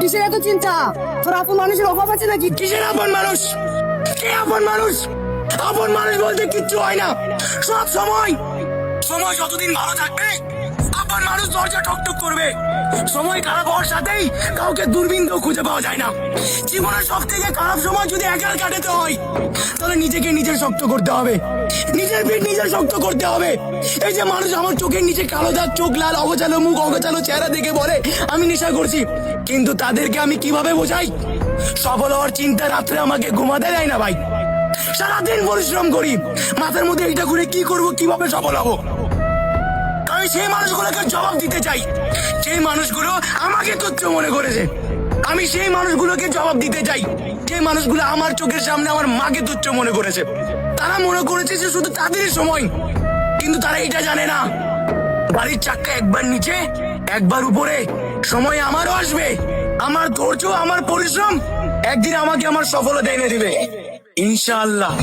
কিসের এত চিন্তা? তোর আপন মানুষের অভাব আছে নাকি? কিসের আপন মানুষ? কে আপন মানুষ? আপন মানুষ বলতে কিচ্ছু হয় না। সব সময় সময় যতদিন ভালো থাকবে আপন মানুষ দরজা ঠকঠক করবে। সময় খারাপ হওয়ার সাথেই কাউকে দূরবীনকেও খুঁজে পাওয়া যায় না। জীবনের সব থেকে খারাপ সময় যদি একা কাটাতে হয় তাহলে নিজেকে নিজের শক্ত করতে হবে, নিজের পিঠ নিজের শক্ত করতে হবে। এই যে মানুষ আমার চোখের নিচে কালো দাগ, চোখ লাল, অগোছালো মুখ, অগোছালো চেহারা দেখে বলে আমি নেশা করছি, কিন্তু তাদেরকে আমি কিভাবে বোঝাই? সফল হওয়ার চিন্তা রাত্রে আমাকে ঘুমাতে দেয় না ভাই। সারাদিন পরিশ্রম করি, মাথার মধ্যে এইটা ঘুরে কি করব, কিভাবে সফল হবো। আমি সেই মানুষগুলোকে জবাব দিতে চাই, সেই মানুষগুলো আমাকে তুচ্ছ মনে করেছে। আমি সেই মানুষগুলোকে জবাব দিতে চাই, যে মানুষগুলো আমার চোখের সামনে আমার মাকে তুচ্ছ মনে করেছে। তারা মনে করেছে যে শুধু তাদেরই সময়, কিন্তু তারা এটা জানে না গাড়ির চাক্কা একবার নিচে একবার উপরে, সময় আমারও আসবে। আমার ধৈর্য, আমার পরিশ্রম একদিন আমাকে আমার সফলতা এনে দিবে ইনশাআল্লাহ।